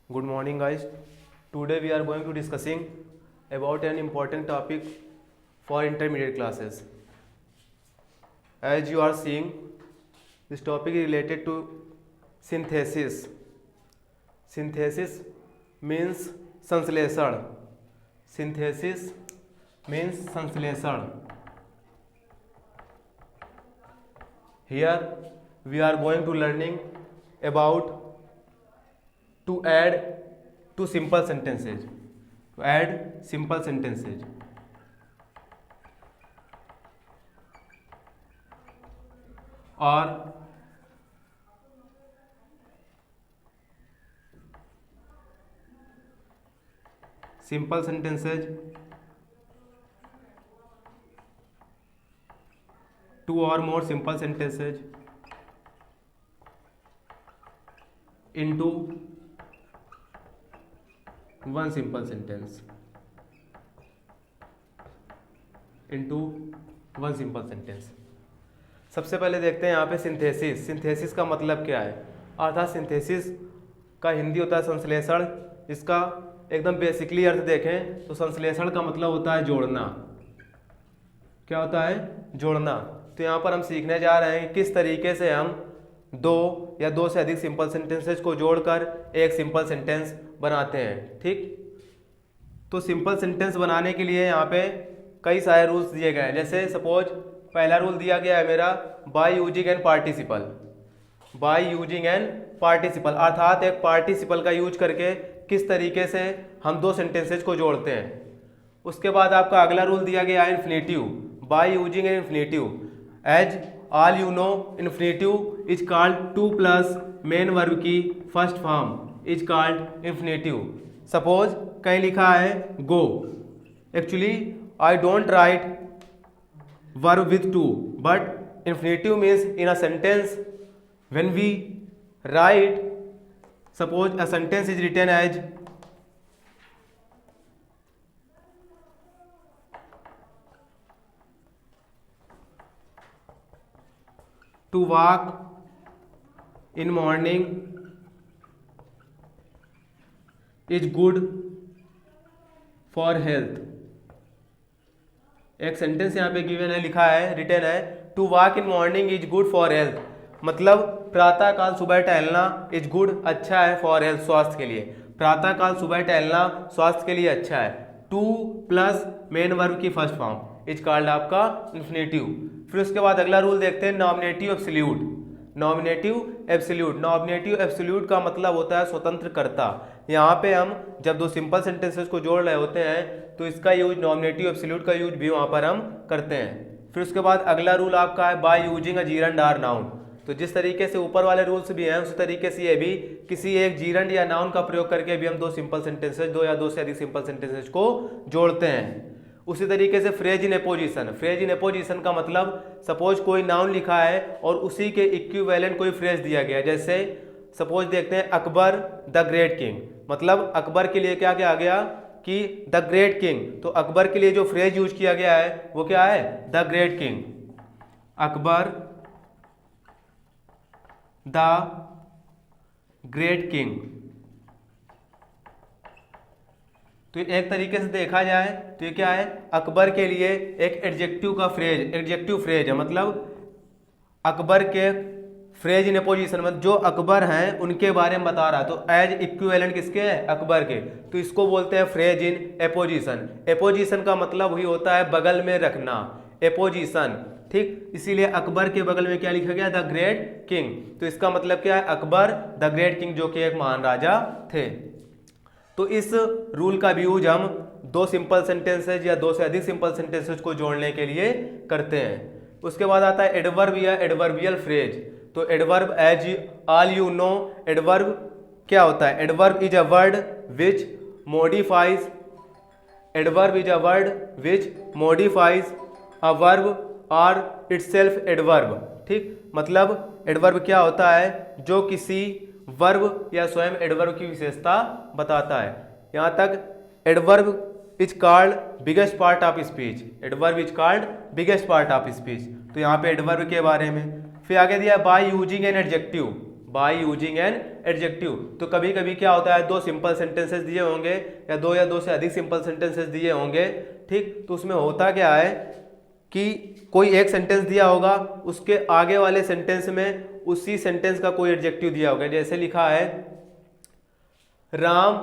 Good morning, guys. Today we are going to discussing about an important topic for intermediate classes. As you are seeing, this topic is related to synthesis. Synthesis means संश्लेषण. Synthesis means संश्लेषण. Here we are going to learning about to add to simple sentences. To add simple sentences. और simple sentences, two or more simple sentences into one simple sentence. into one simple sentence. सबसे पहले देखते हैं यहाँ पे synthesis. Synthesis का मतलब क्या है, अर्थात सिंथेसिस का हिंदी होता है संश्लेषण. इसका एकदम बेसिकली अर्थ देखें तो संश्लेषण का मतलब होता है जोड़ना. क्या होता है? जोड़ना. तो यहाँ पर हम सीखने जा रहे हैं किस तरीके से हम दो या दो से अधिक सिंपल सेंटेंसेस को जोड़कर एक सिंपल सेंटेंस बनाते हैं. ठीक, तो सिंपल सेंटेंस बनाने के लिए यहाँ पे कई सारे रूल्स दिए गए हैं. जैसे सपोज पहला रूल दिया गया है मेरा by using an participle. By using an participle अर्थात एक पार्टिसिपल का यूज करके किस तरीके से हम दो सेंटेंसेज को जोड़ते हैं. उसके बाद आपका अगला रूल दिया गया है infinitive. By using an infinitive. As all you know, infinitive is called to plus main verb की first form is called infinitive. Suppose कहीं लिखा है go. Actually I don't write verb with to, but infinitive means in a sentence when we write, suppose a sentence is written as to walk in morning is good for health. एक sentence यहाँ पे given है, लिखा है, written है, to walk in morning is good for health. मतलब प्रातःकाल सुबह टहलना इज गुड, अच्छा है, फॉर हेल्थ, स्वास्थ्य के लिए. प्रातःकाल सुबह टहलना स्वास्थ्य के लिए अच्छा है. टू प्लस मेन वर्ब की फर्स्ट फॉर्म इज कॉल्ड आपका इन्फिनेटिव. फिर उसके बाद अगला रूल देखते हैं nominative absolute. Nominative absolute. Nominative absolute का मतलब होता है स्वतंत्र कर्ता. यहाँ पे हम जब दो सिंपल सेंटेंसेस को जोड़ रहे होते हैं तो इसका यूज नॉमिनेटिव एब्सोल्यूट का यूज भी वहाँ पर हम करते हैं. फिर उसके बाद अगला रूल आपका है by using a gerund or noun. तो जिस तरीके से ऊपर वाले रूल्स भी हैं उसी तरीके से ये भी किसी एक जीरंड या नाउन का प्रयोग करके भी हम दो सिंपल सेंटेंसेस, दो या दो से अधिक सिंपल सेंटेंसेस को जोड़ते हैं. उसी तरीके से phrase in apposition. Phrase in apposition का मतलब सपोज कोई नाउन लिखा है और उसी के इक्विवेलेंट कोई फ्रेज दिया गया. जैसे सपोज देखते हैं अकबर द ग्रेट किंग. मतलब अकबर के लिए क्या क्या आ गया कि द ग्रेट किंग. तो अकबर के लिए जो फ्रेज यूज किया गया है वो क्या है? The great king. Akbar the great king. तो एक तरीके से देखा जाए तो ये क्या है? अकबर के लिए एक एडजेक्टिव का फ्रेज, एडजेक्टिव फ्रेज है. मतलब अकबर के फ्रेज इन एपोजिशन, मतलब जो अकबर हैं उनके बारे में बता रहा है. तो एज इक्विवेलेंट किसके है? अकबर के. तो इसको बोलते हैं फ्रेज इन एपोजिशन. एपोजिशन का मतलब वही होता है बगल में रखना, एपोजिशन. ठीक, इसीलिए अकबर के बगल में क्या लिखा गया? The great king. तो इसका मतलब क्या है? अकबर द ग्रेट किंग, जो कि एक महान राजा थे. तो इस रूल का भी यूज हम दो सिंपल सेंटेंसेज या दो से अधिक सिंपल सेंटेंसेज को जोड़ने के लिए करते हैं. उसके बाद आता है एडवर्ब या एडवर्बियल फ्रेज. तो adverb as all you know, adverb क्या होता है? Adverb is a word which modifies. Adverb is a word which modifies a verb or itself adverb. ठीक, मतलब एडवर्ब क्या होता है? जो किसी वर्ब या स्वयं एडवर्ब की विशेषता बताता है. यहाँ तक adverb is called biggest part of speech. Adverb is called biggest part of speech. तो यहाँ पे एडवर्ब के बारे में. फिर आगे दिया bye using an adjective. Bye using an adjective. तो कभी कभी क्या होता है, दो सिंपल सेंटेंसेस दिए होंगे या दो से अधिक सिंपल सेंटेंसेस दिए होंगे, ठीक। तो उसमें होता क्या है कि कोई एक सेंटेंस दिया होगा, उसके आगे वाले सेंटेंस में उसी सेंटेंस का कोई एडजेक्टिव दिया होगा। जैसे लिखा है Ram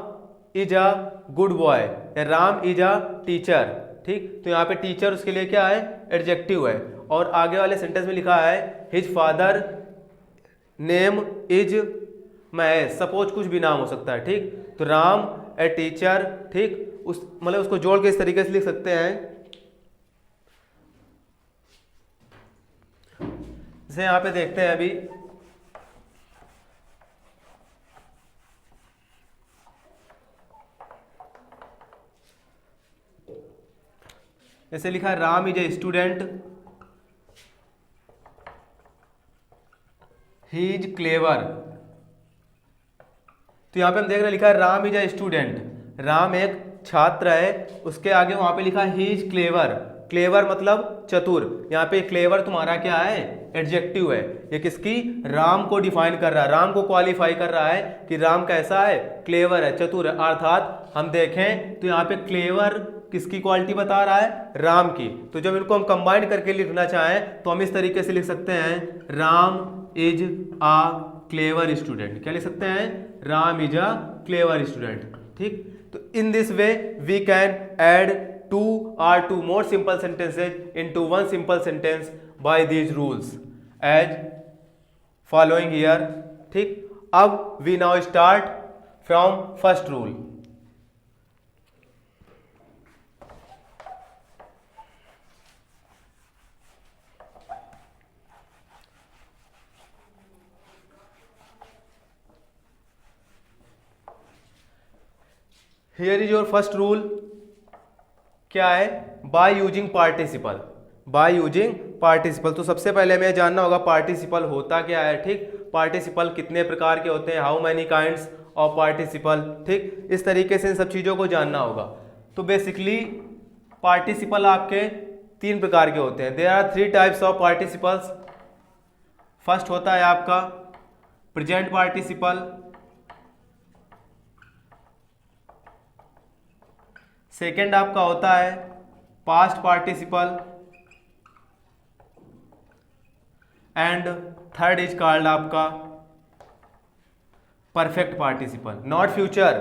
is a good boy या राम इज अ टीचर, ठीक। तो यहाँ पे टीचर उसके लिए क्या है, एडजेक्टिव है। और आगे वाले सेंटेंस में लिखा है his father name is Mahesh, suppose कुछ भी नाम हो सकता है, ठीक। तो राम ए टीचर, ठीक, उस मतलब उसको जोड़ के इस तरीके से लिख सकते हैं। जैसे यहाँ पे देखते हैं अभी, जैसे लिखा है Ram is a student, he is clever. तो यहां पे हम देख रहे हैं लिखा है Ram is a student, Ram एक छात्र है, उसके आगे वहां पे लिखा है ही इज क्लेवर। क्लेवर मतलब चतुर। यहाँ पे क्लेवर तुम्हारा क्या है, एडजेक्टिव है। ये किसकी, राम को डिफाइन कर रहा है, राम को क्वालिफाई कर रहा है कि राम कैसा है, क्लेवर है, चतुर है। अर्थात हम देखें तो यहाँ पे क्लेवर किसकी क्वालिटी बता रहा है, राम की। तो जब इनको हम कंबाइन करके लिखना चाहें तो हम इस तरीके से लिख सकते हैं Ram is a clever student. क्या लिख सकते हैं, Ram is a clever student, ठीक। तो in this way we can add 2 or 2 more simple sentences into one simple sentence by these rules as following here, ठीक। अब we now start from first rule। Here is your first rule, क्या है, by using participle, by using participle. तो सबसे पहले हमें जानना होगा पार्टिसिपल होता क्या है, ठीक। पार्टिसिपल कितने प्रकार के होते हैं, how many kinds of participle, ठीक। इस तरीके से इन सब चीज़ों को जानना होगा। तो बेसिकली पार्टिसिपल आपके 3 प्रकार के होते हैं। There are 3 types of participles. First होता है आपका प्रेजेंट पार्टिसिपल, सेकेंड आपका होता है past participle, and third is called आपका perfect participle, not future.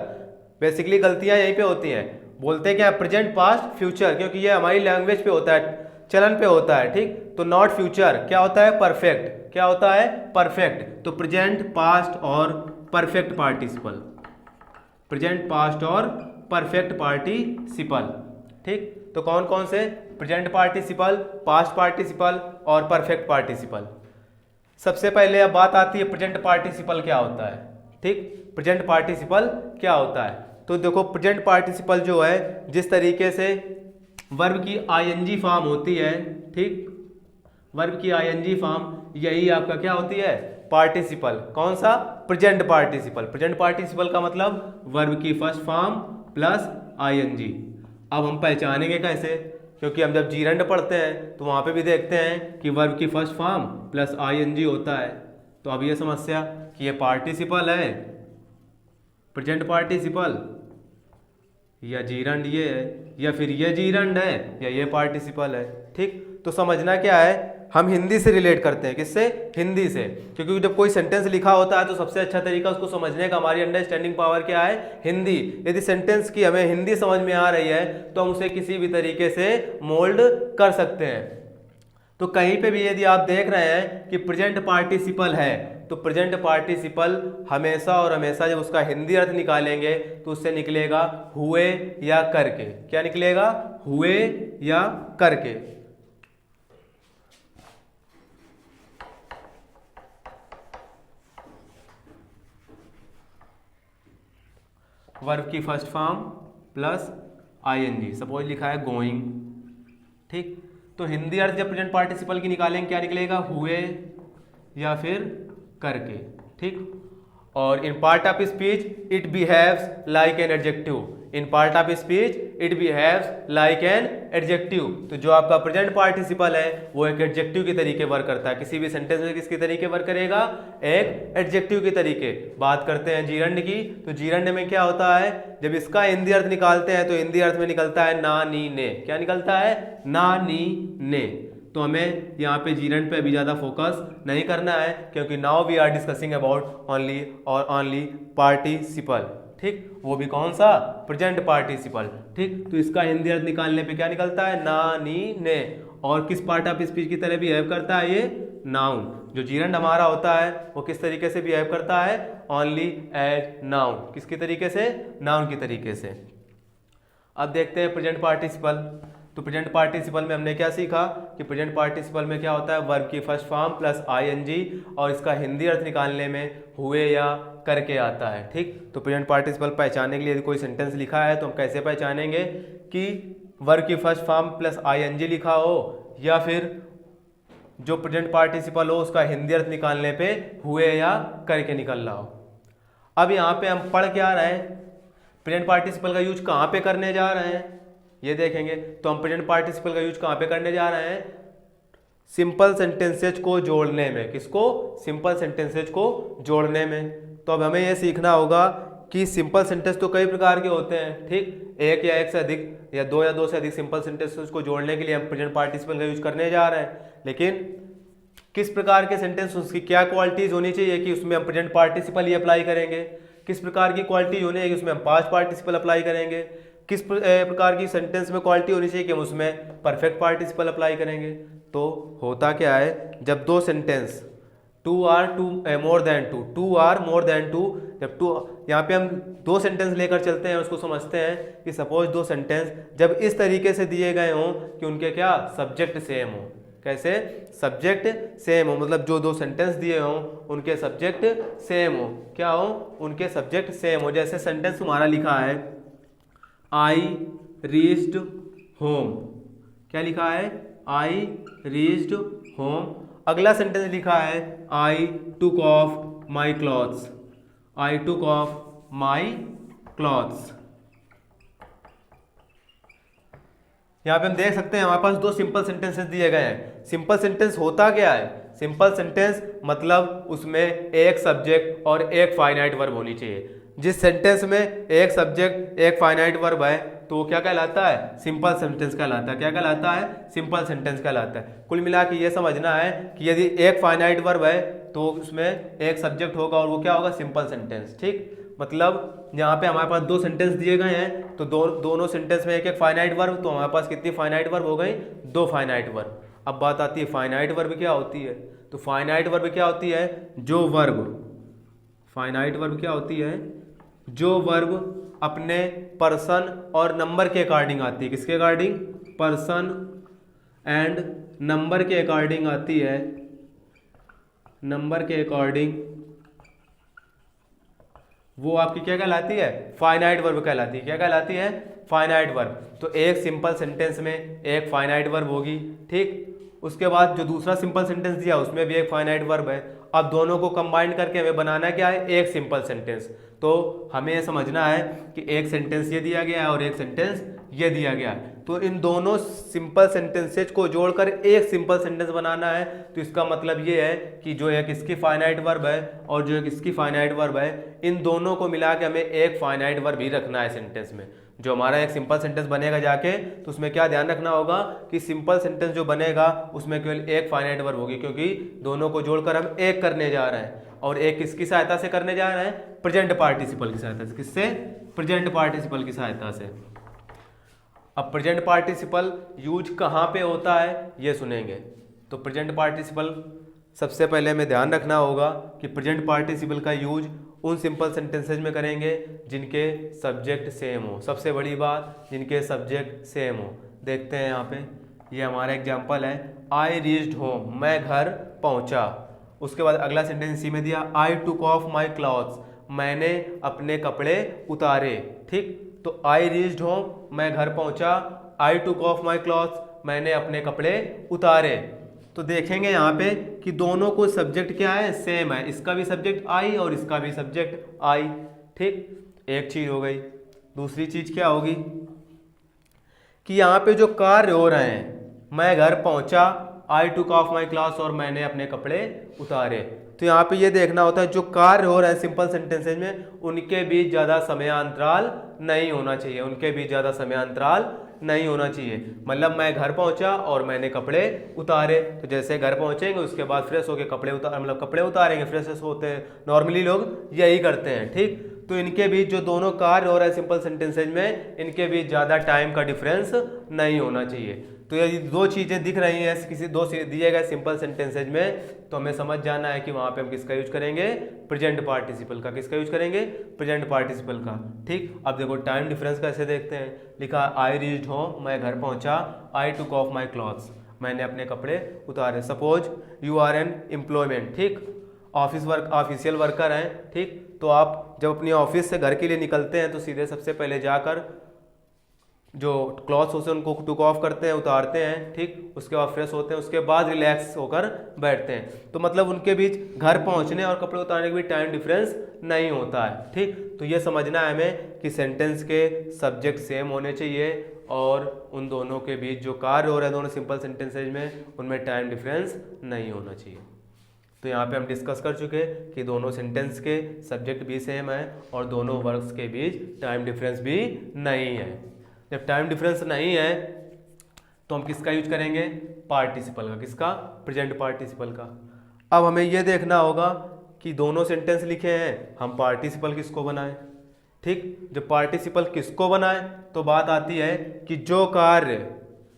Basically गलतियां यहीं पे होती हैं, बोलते हैं क्या प्रेजेंट पास्ट फ्यूचर, क्योंकि ये हमारी लैंग्वेज पे होता है, चलन पे होता है, ठीक। तो नॉट फ्यूचर क्या होता है, परफेक्ट। क्या होता है, परफेक्ट। तो प्रेजेंट पास्ट और परफेक्ट पार्टिसिपल, प्रेजेंट पास्ट और परफेक्ट पार्टिसिपल, ठीक। तो कौन कौन से, प्रेजेंट पार्टिसिपल, पास्ट पार्टिसिपल और परफेक्ट पार्टिसिपल। सबसे पहले अब बात आती है प्रेजेंट पार्टिसिपल क्या होता है, ठीक। प्रेजेंट पार्टिसिपल क्या होता है, तो देखो प्रेजेंट पार्टिसिपल जो है, जिस तरीके से वर्ब की आईएनजी फॉर्म होती है, ठीक, वर्ब की आईएनजी फॉर्म, यही आपका क्या होती है, पार्टिसिपल। कौन सा, प्रेजेंट पार्टिसिपल। प्रेजेंट पार्टिसिपल का मतलब वर्ब की फर्स्ट फॉर्म प्लस आईएनजी। अब हम पहचानेंगे कैसे, क्योंकि हम जब जीरंड पढ़ते हैं तो वहां पे भी देखते हैं कि वर्ब की फर्स्ट फॉर्म प्लस आईएनजी होता है। तो अब ये समस्या कि ये पार्टिसिपल है, प्रेजेंट पार्टिसिपल, या जीरंड ये है, या फिर ये जीरंड है, या ये पार्टिसिपल है, ठीक। तो समझना क्या है, हम हिंदी से रिलेट करते हैं, किससे, हिंदी से, क्योंकि जब कोई सेंटेंस लिखा होता है तो सबसे अच्छा तरीका उसको समझने का, हमारी अंडरस्टैंडिंग पावर क्या है, हिंदी। यदि सेंटेंस की हमें हिंदी समझ में आ रही है तो हम उसे किसी भी तरीके से मोल्ड कर सकते हैं। तो कहीं पे भी यदि आप देख रहे हैं कि प्रेजेंट पार्टिसिपल है, तो प्रेजेंट पार्टिसिपल हमेशा और हमेशा जब उसका हिंदी अर्थ निकालेंगे तो उससे निकलेगा हुए या करके। क्या निकलेगा, हुए या करके। वर्ब की first form plus ING, suppose लिखा है गोइंग, ठीक। तो हिंदी अर्थ जब प्रेजेंट पार्टिसिपल की निकालेंगे क्या निकलेगा, हुए या फिर करके, ठीक। और in part of speech it behaves like an adjective. In part of speech it behaves like an adjective. तो जो आपका प्रेजेंट पार्टिसिपल है वो एक एडजेक्टिव के तरीके वर्क करता है। किसी भी सेंटेंस में किसके तरीके वर्क करेगा? एक एडजेक्टिव के तरीके। बात करते हैं जीरंड की, तो जीरंड में क्या होता है? जब इसका हिंदी अर्थ निकालते हैं तो हिंदी अर्थ में निकलता है ना नी ने। क्या निकलता है? ना नी ने। तो हमें यहाँ पे जीरंड पे अभी ज़्यादा फोकस नहीं करना है, क्योंकि now we are discussing about only और ओनली पार्टिसिपल। ठीक, वो भी कौन सा? Present participle. ठीक, तो इसका हिंदी अर्थ निकालने पे क्या निकलता है? ना नी ने। और किस पार्ट ऑफ स्पीच की तरह बिहेव करता है ये? नाउन। जो जीरंड हमारा होता है वो किस तरीके से बिहेव करता है? Only as noun. किसके तरीके से? नाउन के तरीके से। अब देखते हैं प्रेजेंट पार्टिसिपल। तो प्रेजेंट पार्टिसिपल में हमने क्या सीखा कि प्रेजेंट पार्टिसिपल में क्या होता है? वर्ब की फर्स्ट फॉर्म प्लस आईएनजी, और इसका हिंदी अर्थ निकालने में हुए या करके आता है। ठीक, तो प्रेजेंट पार्टिसिपल पहचानने के लिए यदि कोई सेंटेंस लिखा है तो हम कैसे पहचानेंगे कि वर्ब की फर्स्ट फॉर्म प्लस आईएनजी लिखा हो या फिर जो प्रेजेंट पार्टिसिपल हो उसका हिंदी अर्थ निकालने पे हुए या करके निकल रहा हो। अब यहाँ पे हम पढ़ क्या रहे हैं? प्रेजेंट पार्टिसिपल का यूज कहाँ पे करने जा रहे हैं ये देखेंगे। तो हम प्रेजेंट पार्टिसिपल का यूज कहाँ पे करने जा रहे हैं? सिंपल सेंटेंसेज को जोड़ने में। किसको? सिंपल सेंटेंसेज को जोड़ने में। तो अब हमें यह सीखना होगा कि सिंपल सेंटेंस तो कई प्रकार के होते हैं। ठीक, एक या एक से अधिक या दो से अधिक सिंपल सेंटेंसेज को जोड़ने के लिए हम प्रेजेंट पार्टिसिपल का यूज करने जा रहे हैं। लेकिन किस प्रकार के सेंटेंस, उसकी क्या क्वालिटीज होनी चाहिए कि उसमें हम प्रेजेंट पार्टिसिपल ही अप्लाई करेंगे? किस प्रकार की क्वालिटी होनी है कि उसमें हम पास्ट पार्टिसिपल अप्लाई करेंगे? किस प्रकार की सेंटेंस में क्वालिटी होनी चाहिए कि हम उसमें परफेक्ट पार्टिसिपल अप्लाई करेंगे? तो होता क्या है, जब दो sentence two or more than two, जब टू, यहाँ पे हम दो सेंटेंस लेकर चलते हैं, उसको समझते हैं कि सपोज दो सेंटेंस जब इस तरीके से दिए गए हों कि उनके क्या सब्जेक्ट सेम हो। कैसे? सब्जेक्ट सेम हो, मतलब जो दो सेंटेंस दिए हों उनके सब्जेक्ट सेम हो। क्या हो? उनके सब्जेक्ट सेम हो। जैसे सेंटेंस तुम्हारा लिखा है आई रीच्ड होम। क्या लिखा है? I reached home. अगला सेंटेंस लिखा है I took off my clothes. I took off my clothes. यहाँ पे हम देख सकते हैं हमारे पास दो सिंपल सेंटेंसेस दिए गए हैं। सिंपल सेंटेंस होता क्या है? सिंपल सेंटेंस मतलब उसमें एक सब्जेक्ट और एक फाइनाइट वर्ब होनी चाहिए। जिस सेंटेंस में एक सब्जेक्ट एक फाइनाइट वर्ब है तो वो क्या कहलाता है? सिंपल सेंटेंस कहलाता है। क्या कहलाता है? सिंपल सेंटेंस कहलाता है। कुल मिला के ये समझना है कि यदि एक फाइनाइट वर्ब है तो उसमें एक सब्जेक्ट होगा और वो क्या होगा? Simple sentence. ठीक, मतलब यहाँ पे हमारे पास दो सेंटेंस दिए गए हैं तो दोनों सेंटेंस में एक एक फाइनाइट वर्ब, तो हमारे पास कितनी फाइनाइट वर्ब हो गई? दो फाइनाइट वर्ब। अब बात आती है फाइनाइट वर्ब क्या होती है। तो फाइनाइट वर्ब क्या होती है? जो वर्ब, फाइनाइट वर्ब क्या होती है? जो वर्ब अपने पर्सन और नंबर के अकॉर्डिंग आती है। किसके अकॉर्डिंग? पर्सन एंड नंबर के अकॉर्डिंग आती है। नंबर के अकॉर्डिंग वो आपकी क्या कहलाती है? फाइनाइट वर्ब कहलाती है। क्या कहलाती है? Finite verb. तो एक सिंपल सेंटेंस में एक फाइनाइट वर्ब होगी। ठीक, उसके बाद जो दूसरा सिंपल सेंटेंस दिया उसमें भी एक फाइनाइट वर्ब है। अब दोनों को कंबाइन करके हमें बनाना क्या है? एक सिंपल सेंटेंस। तो हमें ये समझना है कि एक सेंटेंस ये दिया गया है और एक सेंटेंस ये दिया गया है, तो इन दोनों सिंपल सेंटेंसेज को जोड़कर एक सिंपल सेंटेंस बनाना है। तो इसका मतलब ये है कि जो एक इसकी फाइनाइट वर्ब है और जो एक इसकी फाइनाइट वर्ब है, इन दोनों को मिला के हमें एक फाइनाइट वर्ब ही रखना है सेंटेंस में। जो हमारा एक सिंपल सेंटेंस बनेगा जाके, तो उसमें क्या ध्यान रखना होगा कि सिंपल सेंटेंस जो बनेगा उसमें केवल एक फाइनाइट वर्ब होगी, क्योंकि दोनों को जोड़कर हम एक करने जा रहे हैं। और एक किसकी सहायता से करने जा रहे हैं? प्रेजेंट पार्टिसिपल की सहायता से। किससे? प्रेजेंट पार्टिसिपल की सहायता से। अब प्रेजेंट पार्टिसिपल यूज कहाँ पे होता है ये सुनेंगे। तो प्रेजेंट पार्टिसिपल सबसे पहले हमें ध्यान रखना होगा कि प्रेजेंट पार्टिसिपल का यूज उन सिंपल सेंटेंसेज में करेंगे जिनके सब्जेक्ट सेम हो। सबसे बड़ी बात, जिनके सब्जेक्ट सेम हो। देखते हैं यहाँ पे, ये हमारा एग्जाम्पल है, आई रीच्ड होम, मैं घर पहुँचा। उसके बाद अगला सेंटेंस इसी में दिया, आई टुक ऑफ माई क्लॉथ्स, मैंने अपने कपड़े उतारे। ठीक, तो आई रीच्ड होम, मैं घर पहुँचा, आई टुक ऑफ माई क्लॉथ्स, मैंने अपने कपड़े उतारे। तो देखेंगे यहाँ पे कि दोनों को सब्जेक्ट क्या है, सेम है, इसका भी सब्जेक्ट आई और इसका भी सब्जेक्ट आई। ठीक, एक चीज हो गई। दूसरी चीज क्या होगी कि यहाँ पे जो कार्य हो रहे हैं, मैं घर पहुंचा, आई टुक ऑफ माई क्लास, और मैंने अपने कपड़े उतारे। तो यहाँ पे ये देखना होता है जो कार्य हो रहा है सिंपल सेंटेंसेज में, उनके बीच ज़्यादा समयांतराल नहीं होना चाहिए, उनके बीच ज़्यादा समयांतराल नहीं होना चाहिए। मतलब मैं घर पहुंचा और मैंने कपड़े उतारे, तो जैसे घर पहुंचेंगे उसके बाद फ्रेश होके कपड़े उतार, मतलब कपड़े उतारेंगे, फ्रेश होते हैं, नॉर्मली लोग यही करते हैं। ठीक, तो इनके बीच जो दोनों कार्य हो रहा है सिंपल सेंटेंसेज में, इनके बीच ज़्यादा टाइम का डिफरेंस नहीं होना चाहिए। तो ये दो चीज़ें दिख रही हैं किसी दो दिए गए सिंपल सेंटेंसेज में, तो हमें समझ जाना है कि वहाँ पे हम किसका यूज करेंगे, प्रेजेंट पार्टिसिपल का। किसका यूज करेंगे, प्रेजेंट पार्टिसिपल का। ठीक, अब देखो टाइम डिफरेंस कैसे देखते हैं। लिखा आई रीच्ड होम, मैं घर पहुँचा, आई टुक ऑफ माई क्लॉथ्स, मैंने अपने कपड़े उतारे। Suppose you are an employment, ठीक, ऑफिशियल वर्कर हैं। ठीक, तो आप जब अपनी ऑफिस से घर के लिए निकलते हैं तो सीधे सबसे पहले जाकर जो क्लॉथ्स होते हैं उनको टुक ऑफ करते हैं, उतारते हैं। ठीक, उसके बाद फ्रेश होते हैं, उसके बाद रिलैक्स होकर बैठते हैं। तो मतलब उनके बीच घर पहुंचने और कपड़े उतारने के बीच टाइम डिफरेंस नहीं होता है। ठीक, तो ये समझना है हमें कि सेंटेंस के सब्जेक्ट सेम होने चाहिए और उन दोनों के बीच जो कार्य हो रहा है दोनों सिंपल सेंटेंसेज में, उनमें टाइम डिफरेंस नहीं होना चाहिए। तो यहाँ पे हम डिस्कस कर चुके कि दोनों सेंटेंस के सब्जेक्ट भी सेम है और दोनों वर्ब्स के बीच टाइम डिफरेंस भी नहीं है। जब टाइम डिफरेंस नहीं है तो हम किसका यूज करेंगे, पार्टिसिपल का। किसका, प्रेजेंट पार्टिसिपल का। अब हमें यह देखना होगा कि दोनों सेंटेंस लिखे हैं, हम पार्टिसिपल किसको बनाएं। ठीक, जब पार्टिसिपल किसको बनाएं तो बात आती है कि जो कार्य,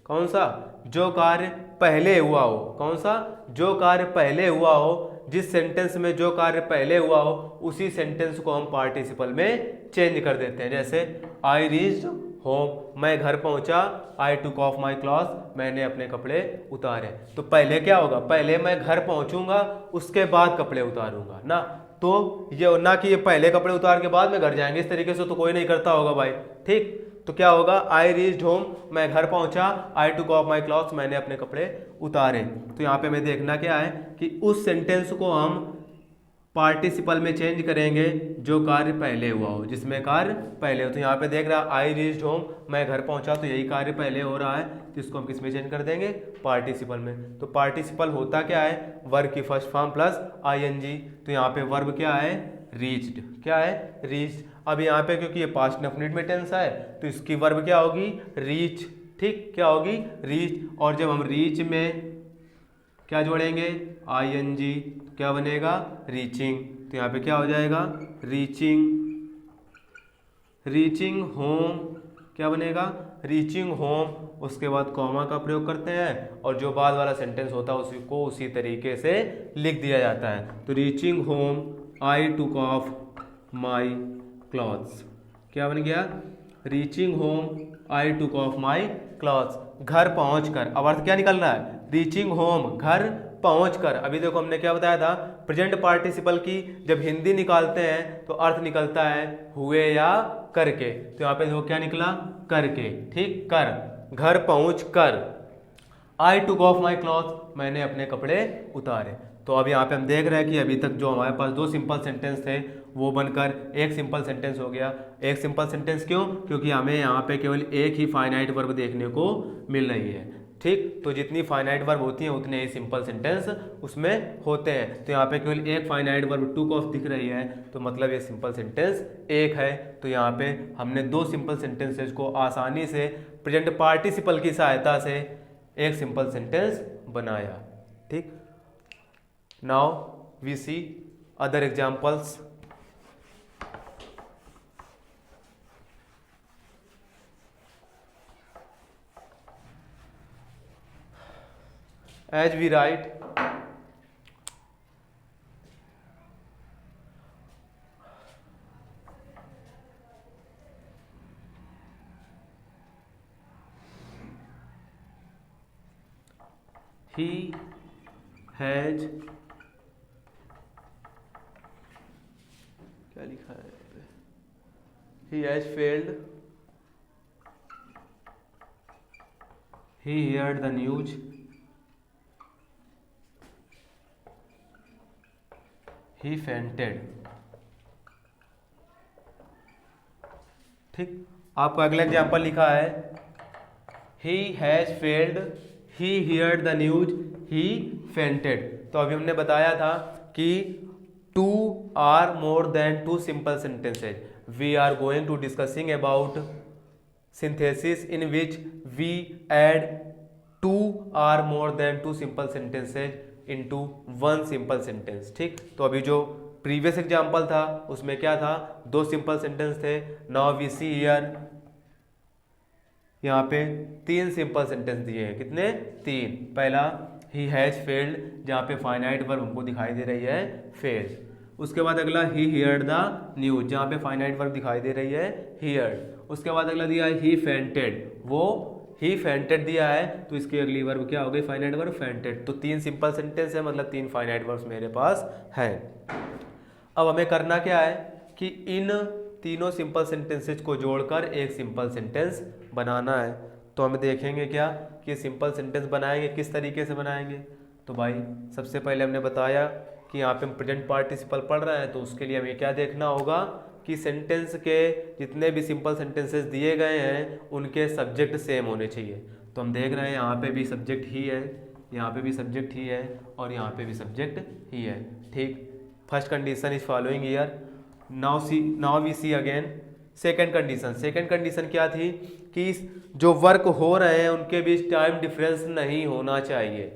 कौन सा, जो कार्य पहले हुआ हो, कौन सा, जो कार्य पहले हुआ हो, जिस सेंटेंस में जो कार्य पहले हुआ हो उसी सेंटेंस को हम पार्टिसिपल में चेंज कर देते हैं। जैसे आई रीच्ड होम, मैं घर पहुंचा, आई टुक ऑफ माई क्लॉथ्स, मैंने अपने कपड़े उतारे। तो पहले क्या होगा, पहले मैं घर पहुंचूंगा उसके बाद कपड़े उतारूंगा ना। तो ये ना कि ये पहले कपड़े उतार के बाद में घर जाएंगे, इस तरीके से तो कोई नहीं करता होगा भाई। ठीक, तो क्या होगा, आई रीच्ड होम, मैं घर पहुंचा, आई टुक ऑफ माई क्लॉथ्स, मैंने अपने कपड़े उतारे। तो यहाँ पे हमें देखना क्या है कि उस सेंटेंस को हम पार्टिसिपल में चेंज करेंगे जो कार्य पहले हुआ हो, जिसमें कार्य पहले हो। तो यहाँ पे देख रहा आई रीच्ड होम, मैं घर पहुंचा, तो यही कार्य पहले हो रहा है, तो इसको हम किस में चेंज कर देंगे, पार्टिसिपल में। तो पार्टिसिपल होता क्या है, वर्ब की फर्स्ट फॉर्म प्लस आईएनजी। तो यहाँ पे वर्ब क्या है, रीच्ड, क्या है, रीच्ड। अब यहाँ पे क्योंकि ये पास्ट इंडेफिनिट में टेंस है तो इसकी वर्ब क्या होगी, रीच। ठीक, क्या होगी, रीच। और जब हम रीच में क्या जोड़ेंगे, आईएनजी, क्या बनेगा, रीचिंग। तो यहाँ पे क्या हो जाएगा, रीचिंग, रीचिंग होम, क्या बनेगा, रीचिंग होम। उसके बाद कॉमा का प्रयोग करते हैं और जो बाद वाला सेंटेंस होता है उसी को उसी तरीके से लिख दिया जाता है। तो reaching home, I took off my clothes, क्या बन गया, reaching home, I took off my clothes, घर पहुंचकर। अब अर्थ क्या निकलना है, रीचिंग होम, घर पहुंचकर। अभी देखो हमने क्या बताया था, प्रेजेंट पार्टिसिपल की जब हिंदी निकालते हैं तो अर्थ निकलता है हुए या करके। तो यहाँ पे देखो क्या निकला, करके। ठीक, कर, घर पहुंच कर। आई टुक ऑफ माई क्लॉथ, मैंने अपने कपड़े उतारे। तो अब यहाँ पे हम देख रहे हैं कि अभी तक जो हमारे पास दो सिंपल सेंटेंस थे वो बनकर एक सिंपल सेंटेंस हो गया। एक सिंपल सेंटेंस क्यों, क्योंकि हमें यहाँ पे केवल एक ही फाइनाइट वर्ब देखने को मिल रही है। ठीक, तो जितनी फाइनाइट वर्ब होती हैं उतने ही सिंपल सेंटेंस उसमें होते हैं। तो यहाँ पे केवल एक फाइनाइट वर्ब टुक ऑफ दिख रही है, तो मतलब ये सिंपल सेंटेंस एक है। तो यहाँ पे हमने दो सिंपल सेंटेंसेस को आसानी से प्रेजेंट पार्टिसिपल की सहायता से एक सिंपल सेंटेंस बनाया। ठीक, now we see other examples. As we write, he has, क्या लिखा है, he has failed, he heard the news, he fainted. ठीक, आपको अगला एग्जाम्पल लिखा है he has failed, he heard the news, he fainted. तो अभी हमने बताया था कि two or more than two simple sentences. We are going to discussing about synthesis in which we add two or more than two simple sentences into one simple sentence. ठीक, तो अभी जो प्रीवियस एग्जाम्पल था उसमें क्या था, दो simple sentence थे। नाउ वी सी हियर, यहाँ पे तीन सिंपल सेंटेंस दिए हैं। कितने? तीन। पहला ही हैज फेल्ड, जहाँ पे फाइनाइट वर्ब हमको दिखाई दे रही है फेल्ड। उसके बाद अगला ही हियर्ड द न्यूज, जहाँ पे फाइनाइट वर्ब दिखाई दे रही है हियर्ड। उसके बाद अगला दिया है ही फेंटेड, वो ही फेंटेड दिया है, तो इसकी अगली वर्ब क्या हो गई? Finite verb fainted. तो तीन सिंपल सेंटेंस है, मतलब तीन फाइनाइट वर्ब्स मेरे पास हैं। अब हमें करना क्या है कि इन तीनों सिंपल सेंटेंसेज को जोड़कर एक सिंपल सेंटेंस बनाना है। तो हम देखेंगे क्या कि सिंपल सेंटेंस बनाएंगे, किस तरीके से बनाएंगे। तो भाई सबसे पहले हमने बताया कि यहाँ पे हम प्रेजेंट पार्टिसिपल पढ़ रहे हैं, तो उसके लिए हमें क्या देखना होगा कि सेंटेंस के जितने भी सिंपल सेंटेंसेस दिए गए हैं उनके सब्जेक्ट सेम होने चाहिए। तो हम देख रहे हैं यहाँ पे भी सब्जेक्ट ही है, यहाँ पे भी सब्जेक्ट ही है, और यहाँ पे भी सब्जेक्ट ही है। ठीक, first condition is following year. Now we see again second condition. Second condition क्या थी कि जो वर्क हो रहे हैं उनके बीच टाइम डिफरेंस नहीं होना चाहिए।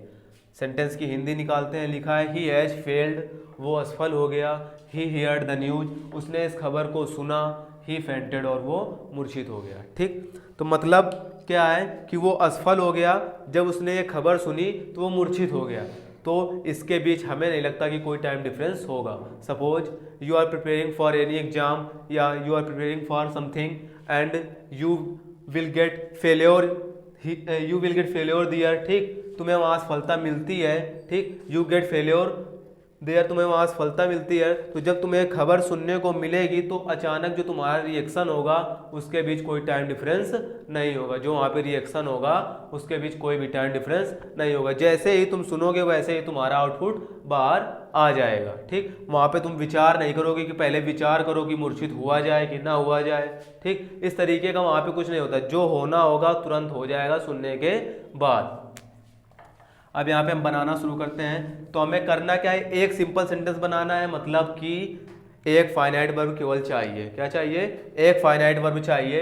सेंटेंस की हिंदी निकालते हैं। लिखा है ही हैज फेल्ड, वो असफल हो गया। ही हियर्ड द न्यूज, उसने इस खबर को सुना। ही फेंटेड, और वो मूर्छित हो गया। ठीक, तो मतलब क्या है कि वो असफल हो गया, जब उसने ये खबर सुनी तो वो मूर्छित हो गया। तो इसके बीच हमें नहीं लगता कि कोई टाइम डिफरेंस होगा। Suppose you are preparing for any exam, या you are preparing for something and you will get failure, you will get failure there. ठीक, तुम्हें वहाँ सफलता मिलती है। ठीक, यू गेट फेल्योर देयर, तुम्हें वहाँ सफलता मिलती है। तो जब तुम्हें खबर सुनने को मिलेगी तो अचानक जो तुम्हारा रिएक्शन होगा उसके बीच कोई टाइम डिफरेंस नहीं होगा। जो वहाँ पे रिएक्शन होगा उसके बीच कोई भी टाइम डिफरेंस नहीं होगा। जैसे ही तुम सुनोगे वैसे ही तुम्हारा आउटपुट बाहर आ जाएगा। ठीक, वहाँ पे तुम विचार नहीं करोगे कि पहले विचार करो कि मूर्छित हुआ जाए कि ना हुआ जाए। ठीक, इस तरीके का वहाँ पे कुछ नहीं होता। जो होना होगा तुरंत हो जाएगा सुनने के बाद। अब यहाँ पे हम बनाना शुरू करते हैं। तो हमें करना क्या है, एक सिंपल सेंटेंस बनाना है, मतलब कि एक फाइनाइट वर्ब केवल चाहिए। क्या चाहिए? एक फाइनाइट वर्ब चाहिए।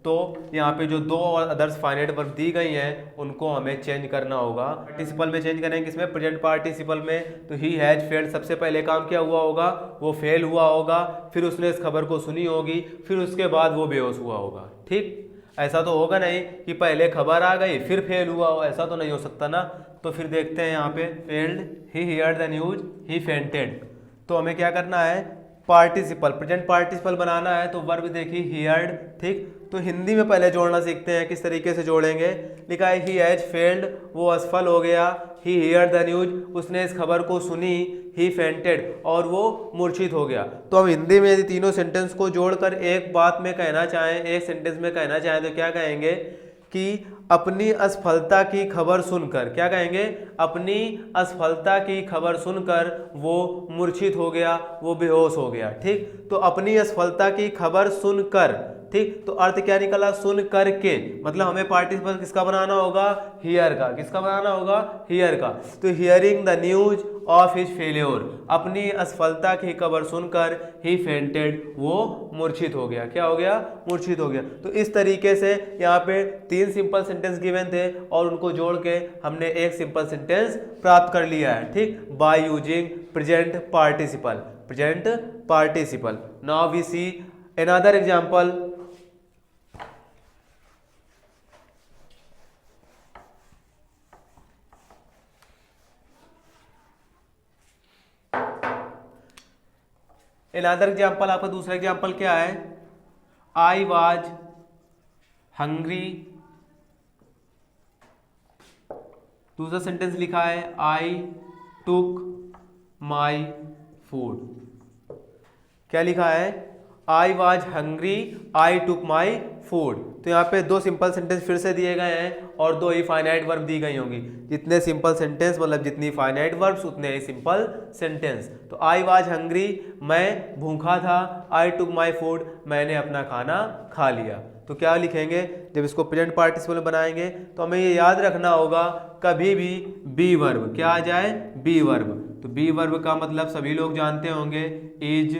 तो यहाँ पे जो दो और अदर्स फाइनाइट वर्ब दी गई हैं उनको हमें चेंज करना होगा। पार्टिसिपल में चेंज करेंगे, किसमें? प्रेजेंट पार्टिसिपल में। तो ही हैज फेल्ड, सबसे पहले काम क्या हुआ होगा? वो फेल हुआ होगा, फिर उसने इस खबर को सुनी होगी, फिर उसके बाद वो बेहोश हुआ होगा। ठीक, ऐसा तो होगा नहीं कि पहले खबर आ गई फिर फेल हुआ हो, ऐसा तो नहीं हो सकता ना। तो फिर देखते हैं यहाँ पे failed, he heard the news, he fainted. तो हमें क्या करना है? पार्टिसिपल, प्रेजेंट पार्टिसिपल बनाना है। तो वर्ब देखिए हियर्ड। ठीक, तो हिंदी में पहले जोड़ना सीखते हैं, किस तरीके से जोड़ेंगे। लिखा है ही हैज फेल्ड, वो असफल हो गया। ही हियर्ड द न्यूज, उसने इस खबर को सुनी। ही फेंटेड, और वो मूर्छित हो गया। तो हम हिंदी में यदि तीनों सेंटेंस को जोड़कर एक बात में कहना चाहें, एक सेंटेंस में कहना चाहें, तो क्या कहेंगे कि अपनी असफलता की खबर सुनकर, क्या कहेंगे? अपनी असफलता की खबर सुनकर वो मूर्छित हो गया, वो बेहोश हो गया। ठीक, तो अपनी असफलता की खबर सुनकर। ठीक, तो अर्थ क्या निकला? सुन करके, मतलब हमें पार्टिसिपल किसका बनाना होगा? हियर का। किसका बनाना होगा? हियर का। तो hearing the news of his failure, अपनी असफलता की खबर सुनकर ही फेंटेड, वो मूर्छित हो गया। क्या हो गया? मूर्छित हो गया। तो इस तरीके से यहाँ पे तीन सिंपल सेंटेंस गिवन थे और उनको जोड़ के हमने एक सिंपल सेंटेंस प्राप्त कर लिया है। ठीक, by using present participle. Present participle. Now we see another example. Another example, आपका दूसरा एग्जाम्पल क्या है? I was hungry. दूसरा सेंटेंस लिखा है आई टुक माई फूड। क्या लिखा है? I was hungry, I took my food. तो यहाँ पे दो सिंपल सेंटेंस फिर से दिए गए हैं और दो ही फाइनाइट वर्ब दी गई होंगी। जितने सिंपल सेंटेंस मतलब जितनी फाइनाइट वर्ब्स उतने ही सिंपल सेंटेंस। तो आई वॉज हंग्री, मैं भूखा था, आई टुक माई फूड, मैंने अपना खाना खा लिया। तो क्या लिखेंगे जब इसको प्रेजेंट पार्टिसिपल बनाएंगे तो हमें ये याद रखना होगा कभी भी बी वर्ब क्या आ जाए, बी वर्ब। तो बी वर्ब का मतलब सभी लोग जानते होंगे, इज,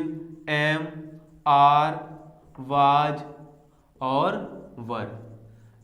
एम, आर, वाज और were.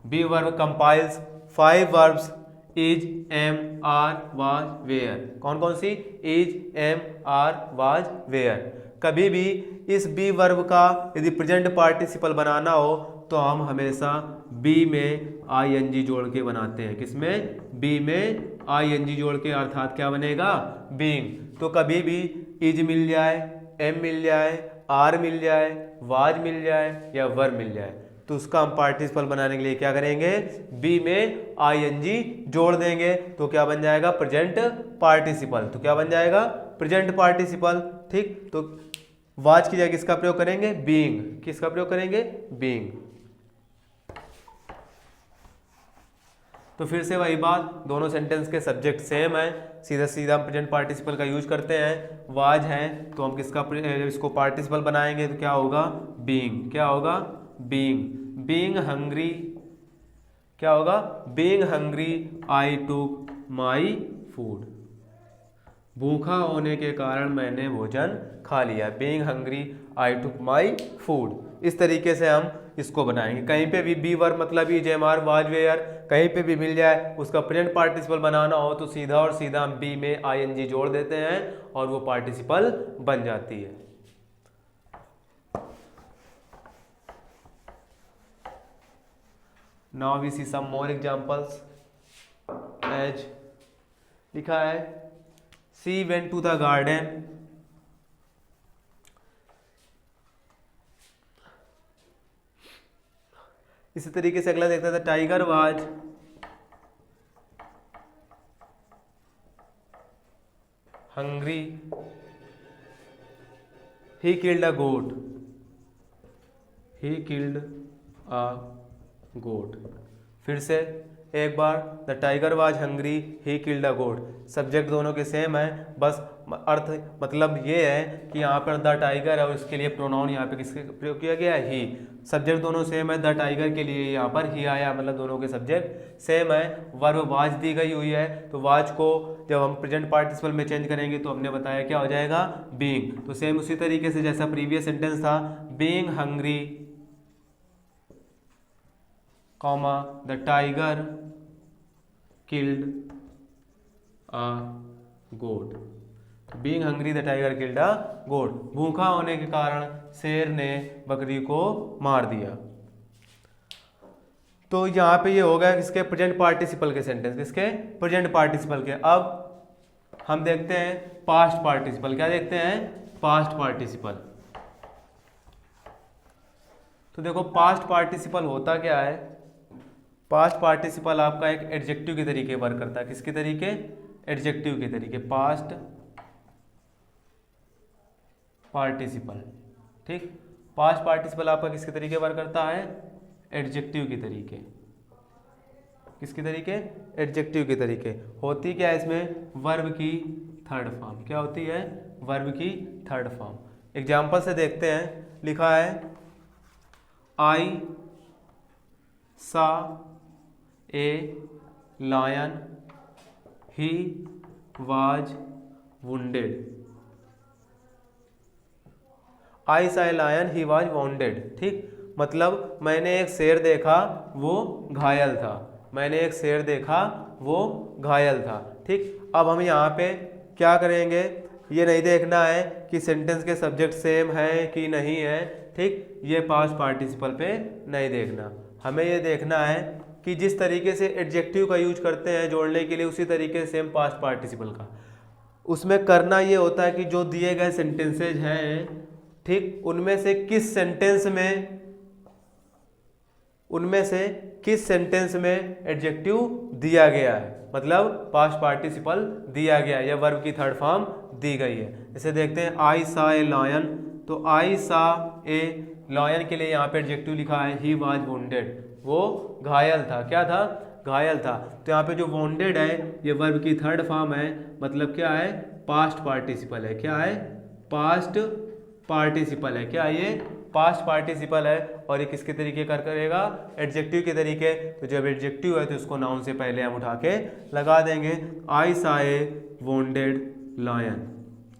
Be verb compiles 5 verbs, is, am, are, was, were. कौन कौन सी, is, am, are, was, were. कभी भी इस बी वर्ब का यदि प्रेजेंट पार्टिसिपल बनाना हो तो हम हमेशा बी में आई एन जी जोड़ के बनाते हैं। किसमें, बी में आई एन जी जोड़ के, अर्थात क्या बनेगा, बीइंग। तो कभी भी इज मिल जाए, एम मिल जाए, आर मिल जाए, वाज मिल जाए या वर मिल जाए तो उसका हम पार्टिसिपल बनाने के लिए क्या करेंगे, बी में आई एन जी जोड़ देंगे। तो क्या बन जाएगा, प्रेजेंट पार्टिसिपल। तो क्या बन जाएगा, प्रेजेंट पार्टिसिपल। ठीक, तो वाज की जगह किसका प्रयोग करेंगे, बीइंग। किसका प्रयोग करेंगे, बीइंग। तो फिर से वही बात, दोनों सेंटेंस के सब्जेक्ट सेम है, सीधा सीधा हम प्रेजेंट पार्टिसिपल का यूज करते हैं। वाज है तो हम किसका इसको पार्टिसिपल बनाएंगे तो क्या होगा, बीइंग। क्या होगा, बीइंग। बीइंग हंग्री क्या होगा, being hungry I took my food. भूखा होने के कारण मैंने भोजन खा लिया। Being hungry I took my food. इस तरीके से हम इसको बनाएंगे। कहीं पे भी बी वर्ब मतलब is, am, are, was, were कहीं पे भी मिल जाए, उसका प्रेजेंट पार्टिसिपल बनाना हो तो सीधा और सीधा हम बी में आई एन जी जोड़ देते हैं और वो पार्टिसिपल बन जाती है। Now we see some more examples. As लिखा है, she went to the garden. इसी तरीके से अगला देखते हैं, tiger was hungry, he killed a goat. He killed a goat. फिर से एक बार, the tiger was hungry, he killed a goat. Subject दोनों के सेम है, बस अर्थ मतलब ये है कि यहाँ पर द टाइगर है और इसके लिए प्रोनाउन यहाँ पे किसके प्रयोग किया गया है, ही। सब्जेक्ट दोनों सेम है, द टाइगर के लिए यहाँ पर ही आया, मतलब दोनों के सब्जेक्ट सेम है। वर्ब वाज दी गई हुई है तो वाज को जब हम प्रेजेंट पार्टिसिपल में चेंज करेंगे तो हमने बताया क्या हो जाएगा, बीइंग। तो सेम उसी तरीके से जैसा प्रीवियस सेंटेंस था, being hungry comma the tiger killed a goat. Being hungry the tiger killed a goat. भूखा होने के कारण शेर ने बकरी को मार दिया। तो यहाँ पे ये हो गया किसके, प्रेजेंट पार्टिसिपल के सेंटेंस, किसके, प्रेजेंट पार्टिसिपल के। अब हम देखते हैं पास्ट पार्टिसिपल। क्या देखते हैं, पास्ट पार्टिसिपल। तो देखो पास्ट पार्टिसिपल होता क्या है, पास्ट पार्टिसिपल आपका एक एडजेक्टिव के तरीके वर्क करता है। किसके तरीके, एडजेक्टिव के तरीके। पास्ट पार्टिसिपल, ठीक। पास्ट पार्टिसिपल आपका किसके तरीके वर्क करता है, एडजेक्टिव के तरीके। किसके तरीके, एडजेक्टिव के तरीके। होती क्या है इसमें, वर्ब की थर्ड फॉर्म। क्या होती है, वर्ब की थर्ड फॉर्म। एग्जाम्पल से देखते हैं, लिखा है, I saw a lion, he was wounded. I saw a lion, he was wounded. ठीक, मतलब मैंने एक शेर देखा वो घायल था। मैंने एक शेर देखा वो घायल था। ठीक, अब हम यहाँ पे क्या करेंगे, ये नहीं देखना है कि सेंटेंस के सब्जेक्ट सेम है कि नहीं है। ठीक, ये पास्ट पार्टिसिपल पे नहीं देखना, हमें ये देखना है कि जिस तरीके से एडजेक्टिव का यूज करते हैं जोड़ने के लिए, उसी तरीके से सेम पास्ट पार्टिसिपल का। उसमें करना ये होता है कि जो दिए गए सेंटेंसेज हैं, ठीक, उनमें से किस सेंटेंस में एडजेक्टिव दिया गया है, मतलब पास्ट पार्टिसिपल दिया गया है या वर्ब की थर्ड फॉर्म दी गई है। जैसे देखते हैं, आई सा ए लायन, तो आई सा ए लॉयन के लिए यहाँ पे एडजेक्टिव लिखा है ही वाज वुंडेड, वो घायल था। क्या था? घायल था। तो यहाँ पे जो वुंडेड है ये वर्ब की थर्ड फॉर्म है, मतलब क्या है? पास्ट पार्टिसिपल है। क्या है? पास्ट पार्टिसिपल है। क्या है ये? पास्ट पार्टिसिपल है। और ये किसके तरीके करेगा? एडजेक्टिव के तरीके। तो जब एडजेक्टिव है तो इसको नाउन से पहले हम उठा के लगा देंगे। आई सा ए वुंडेड लायन,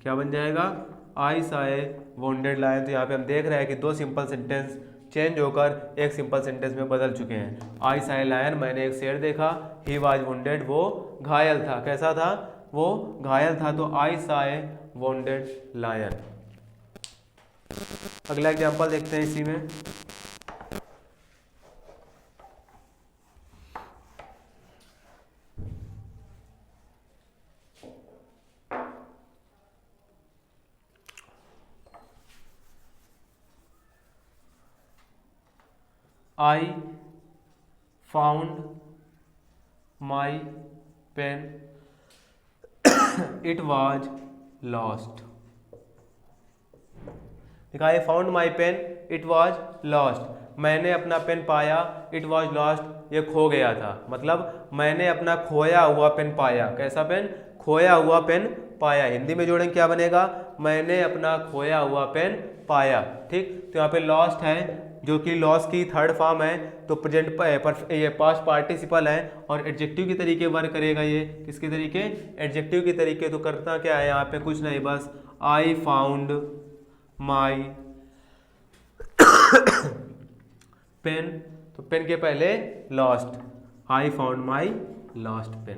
क्या बन जाएगा? आई सा ए वुंडेड लायन। तो यहाँ पे हम देख रहे हैं कि दो सिंपल सेंटेंस चेंज होकर एक सिंपल सेंटेंस में बदल चुके हैं। आई सा ए लायन, मैंने एक शेर देखा। ही वाज वुंडेड, वो घायल था। कैसा था? वो घायल था। तो आई सा ए वुंडेड लायन। अगला एग्जांपल देखते हैं इसी में। I found my pen. It was lost. लिखा है found my pen, it was lost. मैंने अपना पेन पाया, इट वॉज लॉस्ट, ये खो गया था। मतलब मैंने अपना खोया हुआ पेन पाया। कैसा पेन? खोया हुआ पेन पाया। हिंदी में जोड़ेंगे क्या बनेगा? मैंने अपना खोया हुआ पेन पाया। ठीक, तो यहाँ पे लॉस्ट है जो कि लॉस की थर्ड फॉर्म है, तो प्रेजेंट ये पास्ट पार्टिसिपल है और एडजेक्टिव के तरीके वर्क करेगा। ये किसके तरीके? एडजेक्टिव के तरीके। तो करता क्या है यहाँ पे? कुछ नहीं, बस आई फाउंड माई पेन, तो पेन के पहले lost, I found my lost pen.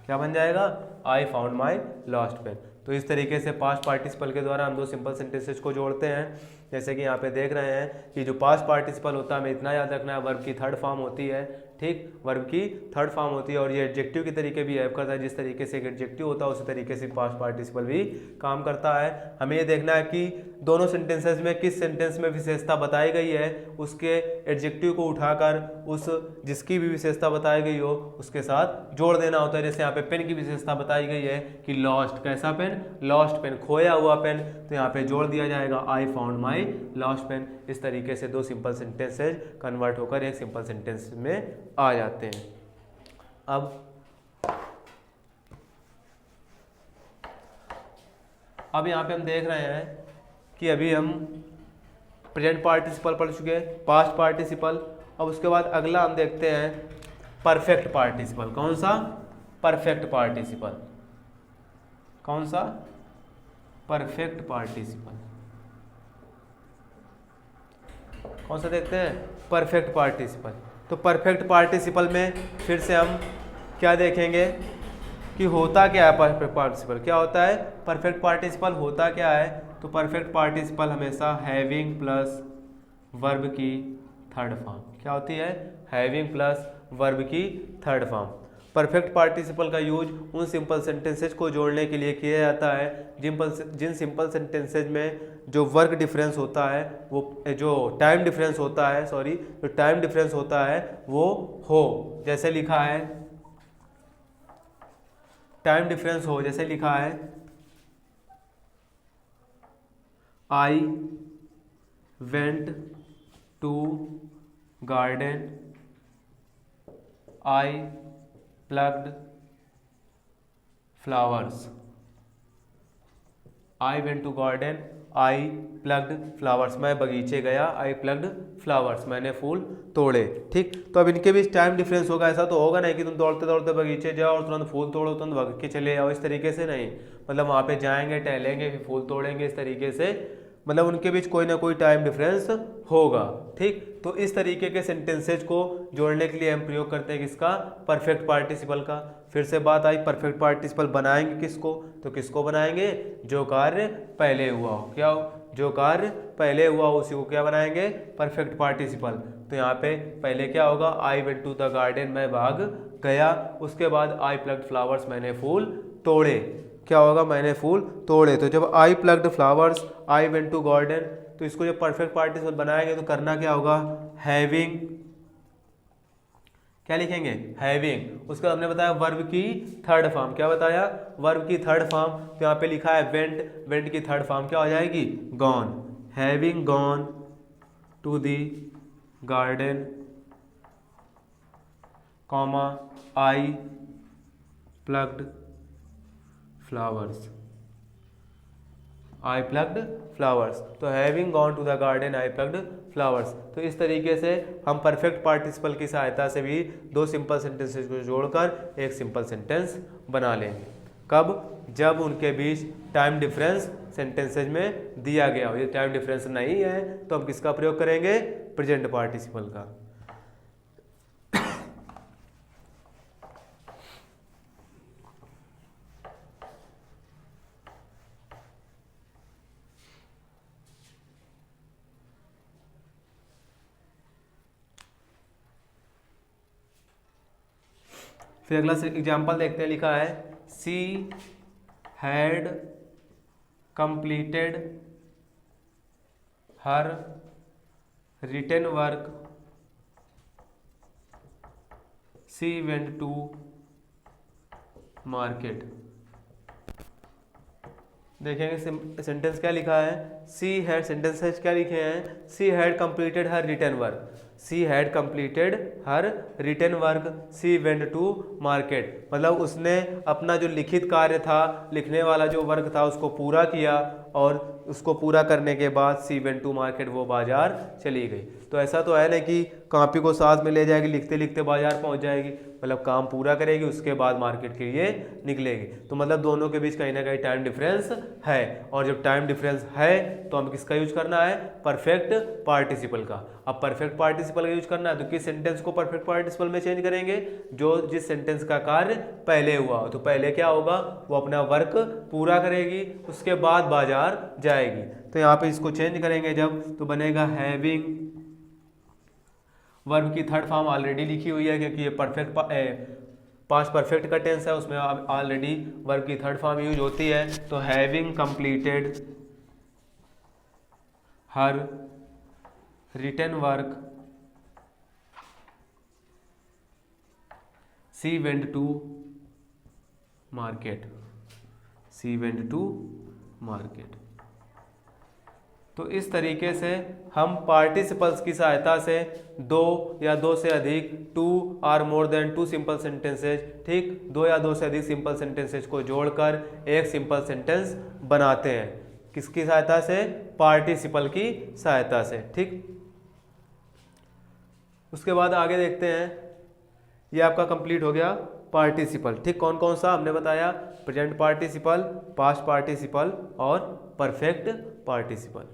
क्या बन जाएगा? I found my lost pen. तो इस तरीके से पास्ट पार्टिसिपल के द्वारा हम दो सिंपल सेंटेंसेस को जोड़ते हैं। जैसे कि यहाँ पे देख रहे हैं कि जो पास्ट पार्टिसिपल होता है, हमें इतना याद रखना है, वर्ब की थर्ड फॉर्म होती है। ठीक, वर्ब की थर्ड फॉर्म होती है और ये एडजेक्टिव के तरीके भी हेल्प करता है। जिस तरीके से एक एडजेक्टिव होता है उसी तरीके से पास्ट पार्टिसिपल भी काम करता है। हमें ये देखना है कि दोनों सेंटेंसेस में किस सेंटेंस में विशेषता बताई गई है, उसके एडजेक्टिव को उठाकर उस जिसकी भी विशेषता बताई गई हो उसके साथ जोड़ देना होता है। जैसे यहाँ पे पेन की विशेषता बताई गई है कि लॉस्ट, कैसा पेन? लॉस्ट पेन, खोया हुआ पेन। तो यहाँ पे जोड़ दिया जाएगा I found my lost pen. इस तरीके से दो सिंपल सेंटेंसेज कन्वर्ट होकर एक सिंपल सेंटेंस में आ जाते हैं। अब यहाँ पे हम देख रहे हैं कि अभी हम प्रेजेंट पार्टिसिपल पढ़ चुके हैं, पास्ट पार्टिसिपल। अब उसके बाद अगला हम देखते हैं परफेक्ट पार्टिसिपल। कौन सा? Perfect participle. कौन सा? Perfect participle. कौन सा देखते हैं? Perfect participle. तो परफेक्ट पार्टिसिपल में फिर से हम क्या देखेंगे कि होता क्या है परफेक्ट पार्टिसिपल? क्या होता है परफेक्ट पार्टिसिपल? होता क्या है? तो परफेक्ट पार्टिसिपल हमेशा हैविंग प्लस वर्ब की थर्ड फॉर्म। क्या होती है? हैविंग प्लस वर्ब की थर्ड फॉर्म। परफेक्ट पार्टिसिपल का यूज उन सिंपल सेंटेंसेज को जोड़ने के लिए किया जाता है जिन सिंपल सेंटेंसेज में जो वर्क डिफरेंस होता है, वो जो टाइम डिफरेंस होता है, जो टाइम डिफरेंस होता है वो हो। जैसे लिखा है टाइम डिफरेंस हो, जैसे लिखा है I went to garden, I plugged flowers. I went to garden, I plugged flowers. मैं बगीचे गया, आई प्लग्ड फ्लावर्स, मैंने फूल तोड़े। ठीक, तो अब इनके बीच टाइम डिफरेंस होगा। ऐसा तो होगा नहीं कि तुम दौड़ते दौड़ते बगीचे जाओ और तुरंत फूल तोड़ो, तुरंत भाग के चले आओ, इस तरीके से नहीं। मतलब वहाँ पे जाएंगे, टहलेंगे, फिर फूल तोड़ेंगे, इस तरीके से। मतलब उनके बीच कोई ना कोई टाइम डिफरेंस होगा। ठीक, तो इस तरीके के सेंटेंसेज को जोड़ने के लिए हम प्रयोग करते हैं किसका? परफेक्ट पार्टिसिपल का। फिर से बात आई परफेक्ट पार्टिसिपल बनाएंगे किसको? तो किसको बनाएंगे? जो कार्य पहले हुआ हो। क्या हो? जो कार्य पहले हुआ हो उसी को क्या बनाएंगे? Perfect participle. तो यहाँ पे पहले क्या होगा? I went to the garden, मैं भाग गया। उसके बाद आई प्लग्ड फ्लावर्स, मैंने फूल तोड़े। क्या होगा? मैंने फूल तोड़े। तो जब I plugged flowers, I went to garden, तो इसको जब परफेक्ट पार्टिसिपल बनाएंगे तो करना क्या होगा? हैविंग, क्या लिखेंगे? हैविंग। उसका हमने बताया वर्ब की थर्ड फॉर्म। क्या बताया? वर्ब की थर्ड फॉर्म। तो यहाँ पे लिखा है वेंट, वेंट की थर्ड फॉर्म क्या हो जाएगी? Gone. Having gone to the garden comma I plugged flowers. I plugged flowers, तो having gone to the garden I plugged flowers. तो इस तरीके से हम परफेक्ट पार्टिसिपल की सहायता से भी दो सिंपल सेंटेंसेस को जोड़कर एक सिंपल सेंटेंस बना लेंगे। कब? जब उनके बीच टाइम डिफरेंस सेंटेंसेज में दिया गया हो। ये टाइम डिफरेंस नहीं है तो हम किसका प्रयोग करेंगे? प्रेजेंट पार्टिसिपल का। फिर अगला एग्जाम्पल देखते हैं, लिखा है she had completed her written work, she went to market. देखेंगे सेंटेंस क्या लिखा है। सी हैड, सेंटेंस क्या लिखे हैं? She had completed her written work, she had completed her written work, she went to market. मतलब उसने अपना जो लिखित कार्य था, लिखने वाला जो वर्क था, उसको पूरा किया और उसको पूरा करने के बाद सी वेंट टू मार्केट, वो बाजार चली गई। तो ऐसा तो है नहीं कि कॉपी को साथ में ले जाएगी, लिखते लिखते बाजार पहुंच जाएगी। मतलब काम पूरा करेगी, उसके बाद मार्केट के लिए निकलेगी। तो मतलब दोनों के बीच कहीं ना कहीं टाइम डिफरेंस है, और जब टाइम डिफरेंस है तो हमें किसका यूज करना है? परफेक्ट पार्टिसिपल का। अब परफेक्ट पार्टिसिपल का यूज करना है तो किस सेंटेंस को परफेक्ट पार्टिसिपल में चेंज करेंगे? जो जिस सेंटेंस का कार्य पहले हुआ हो। तो पहले क्या होगा? वो अपना वर्क पूरा करेगी, उसके बाद बाजार जाएगी। तो यहाँ पे इसको चेंज करेंगे जब, तो बनेगा हैविंग। वर्ब की थर्ड फॉर्म ऑलरेडी लिखी हुई है क्योंकि ये परफेक्ट पास्ट परफेक्ट का टेंस है, उसमें ऑलरेडी वर्ब की थर्ड फॉर्म यूज होती है। तो having completed her written work, she went to market, she went to market. तो इस तरीके से हम पार्टिसिपल्स की सहायता से दो या दो से अधिक, two or more than two simple sentences, ठीक, दो या दो से अधिक सिंपल सेंटेंसेज को जोड़कर एक सिंपल सेंटेंस बनाते हैं। किसकी सहायता से? पार्टिसिपल की सहायता से, ठीक। उसके बाद आगे देखते हैं, ये आपका कंप्लीट हो गया पार्टिसिपल, ठीक। कौन कौन सा हमने बताया? प्रेजेंट पार्टिसिपल, पास्ट पार्टिसिपल और परफेक्ट पार्टिसिपल।